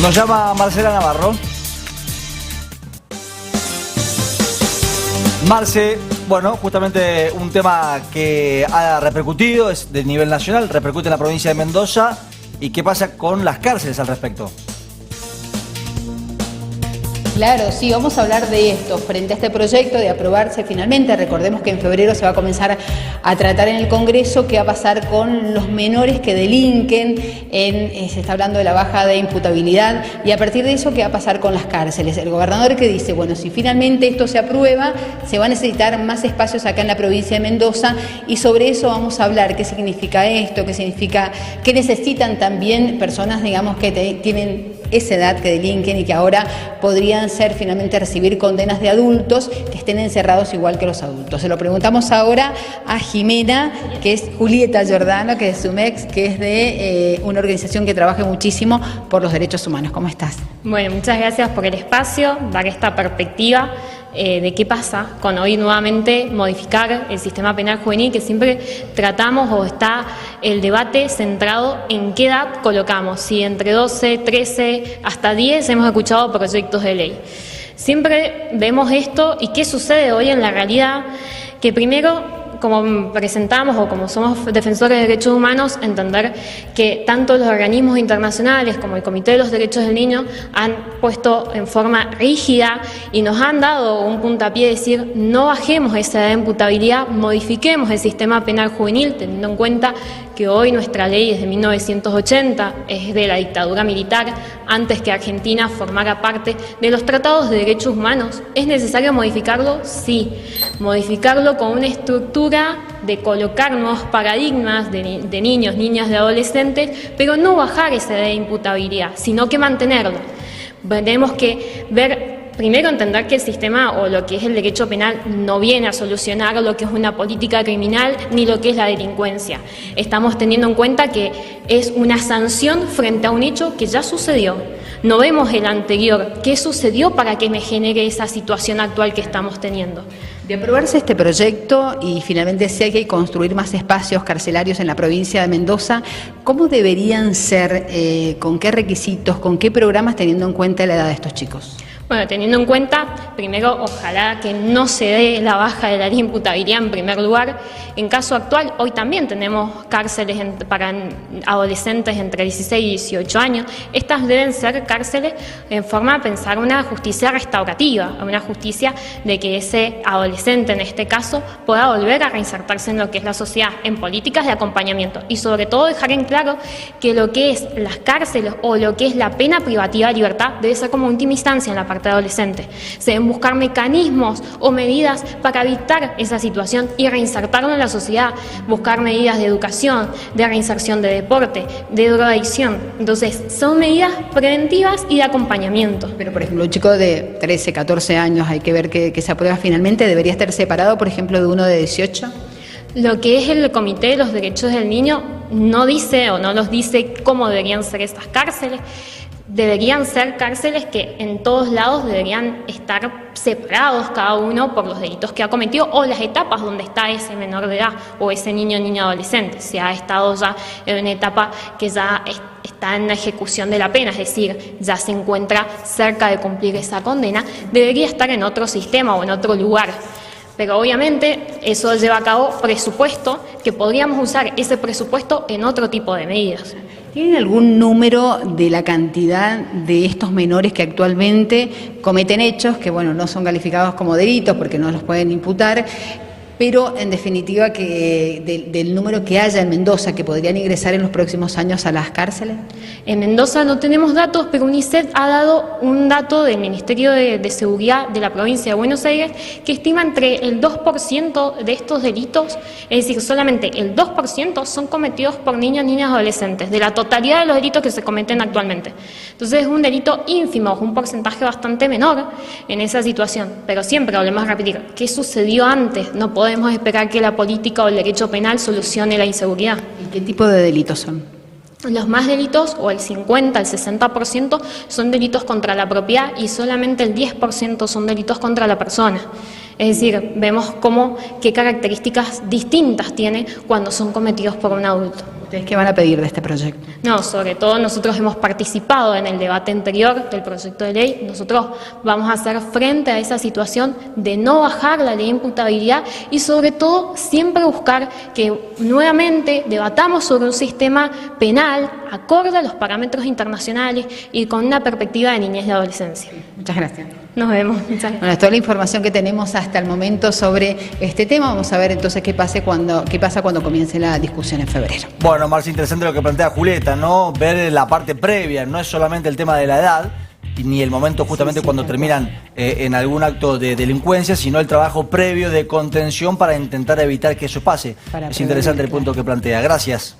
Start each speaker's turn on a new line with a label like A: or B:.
A: Nos llama Marcela Navarro. Marce, bueno, justamente un tema que ha repercutido, es de nivel nacional, repercute en la provincia de Mendoza. ¿Y qué pasa con las cárceles al respecto?
B: Claro, sí, vamos a hablar de esto frente a este proyecto de aprobarse finalmente. Recordemos que en febrero se va a comenzar a tratar en el Congreso qué va a pasar con los menores que delinquen, se está hablando de la baja de imputabilidad, y a partir de eso qué va a pasar con las cárceles. El gobernador que dice, bueno, si finalmente esto se aprueba, se va a necesitar más espacios acá en la provincia de Mendoza, y sobre eso vamos a hablar, qué significa esto, qué significa, qué necesitan también personas, digamos, que tienen esa edad, que delinquen y que ahora podrían ser finalmente recibir condenas de adultos que estén encerrados igual que los adultos. Se lo preguntamos ahora a Jimena, que es Julieta Giordano, que es SUMEX, que es de una organización que trabaja muchísimo por los derechos humanos. ¿Cómo estás?
C: Bueno, muchas gracias por el espacio, dar esta perspectiva de qué pasa con hoy nuevamente modificar el sistema penal juvenil, que siempre tratamos o está el debate centrado en qué edad colocamos, si entre 12, 13, hasta 10 hemos escuchado proyectos de ley. Siempre vemos esto y qué sucede hoy en la realidad, que primero, como presentamos o como somos defensores de derechos humanos, entender que tanto los organismos internacionales como el Comité de los Derechos del Niño han puesto en forma rígida y nos han dado un puntapié de decir no bajemos esa edad de imputabilidad, modifiquemos el sistema penal juvenil, teniendo en cuenta que hoy nuestra ley es de 1980, es de la dictadura militar, antes que Argentina formara parte de los tratados de derechos humanos. ¿Es necesario modificarlo? Sí, modificarlo con una estructura de colocar nuevos paradigmas de niños, niñas, de adolescentes, pero no bajar esa edad de imputabilidad, sino que mantenerlo. Tenemos que ver, primero entender que el sistema o lo que es el derecho penal no viene a solucionar lo que es una política criminal ni lo que es la delincuencia. Estamos teniendo en cuenta que es una sanción frente a un hecho que ya sucedió. No vemos el anterior. ¿Qué sucedió para que me genere esa situación actual que estamos teniendo?
B: De aprobarse este proyecto y finalmente si hay que construir más espacios carcelarios en la provincia de Mendoza, ¿cómo deberían ser, con qué requisitos, con qué programas, teniendo en cuenta la edad de estos chicos?
C: Bueno, teniendo en cuenta, primero, ojalá que no se dé la baja de la imputabilidad en primer lugar. En caso actual, hoy también tenemos cárceles para adolescentes entre 16 y 18 años. Estas deben ser cárceles en forma de pensar una justicia restaurativa, una justicia de que ese adolescente, en este caso, pueda volver a reinsertarse en lo que es la sociedad, en políticas de acompañamiento. Y sobre todo dejar en claro que lo que es las cárceles o lo que es la pena privativa de libertad debe ser como última instancia en la parte adolescente. Se deben buscar mecanismos o medidas para evitar esa situación y reinsertarlo en la sociedad, buscar medidas de educación, de reinserción, de deporte, de drogadicción. Entonces, son medidas preventivas y de acompañamiento.
B: Pero, por ejemplo, un chico de 13, 14 años, hay que ver que se aprueba finalmente, ¿debería estar separado, por ejemplo, de uno de 18?
C: Lo que es el Comité de los Derechos del Niño no dice o no nos dice cómo deberían ser estas cárceles. Deberían ser cárceles que en todos lados deberían estar separados cada uno por los delitos que ha cometido o las etapas donde está ese menor de edad o ese niño o niña adolescente. Si ha estado ya en una etapa que ya está en la ejecución de la pena, es decir, ya se encuentra cerca de cumplir esa condena, debería estar en otro sistema o en otro lugar. Pero obviamente eso lleva a cabo presupuesto, que podríamos usar ese presupuesto en otro tipo de medidas.
B: ¿Tienen algún número de la cantidad de estos menores que actualmente cometen hechos que, bueno, no son calificados como delitos porque no los pueden imputar, pero en definitiva que del número que haya en Mendoza que podrían ingresar en los próximos años a las cárceles?
C: En Mendoza no tenemos datos, pero UNICEF ha dado un dato del Ministerio de Seguridad de la provincia de Buenos Aires que estima entre el 2% de estos delitos, es decir, solamente el 2% son cometidos por niños, niñas, adolescentes, de la totalidad de los delitos que se cometen actualmente. Entonces es un delito ínfimo, un porcentaje bastante menor en esa situación, pero siempre volvemos a repetir, ¿qué sucedió antes? No podemos esperar que la política o el derecho penal solucione la inseguridad.
B: ¿Y qué tipo de delitos son?
C: Los más delitos, o el 50, el 60%, son delitos contra la propiedad y solamente el 10% son delitos contra la persona. Es decir, vemos qué características distintas tiene cuando son cometidos por un adulto.
B: ¿Ustedes qué van a pedir de este proyecto?
C: No, sobre todo nosotros hemos participado en el debate anterior del proyecto de ley. Nosotros vamos a hacer frente a esa situación de no bajar la ley de imputabilidad y sobre todo siempre buscar que nuevamente debatamos sobre un sistema penal acorde a los parámetros internacionales y con una perspectiva de niñez y adolescencia.
B: Muchas gracias.
C: Nos vemos. Muchas gracias.
B: Bueno, es toda la información que tenemos hasta el momento sobre este tema. Vamos a ver entonces qué pasa cuando comience la discusión en febrero.
A: Bueno, más interesante lo que plantea Julieta, ¿no? Ver la parte previa, no es solamente el tema de la edad, ni el momento justamente cuando terminan en algún acto de delincuencia, sino el trabajo previo de contención para intentar evitar que eso pase. Es interesante el punto que plantea. Gracias.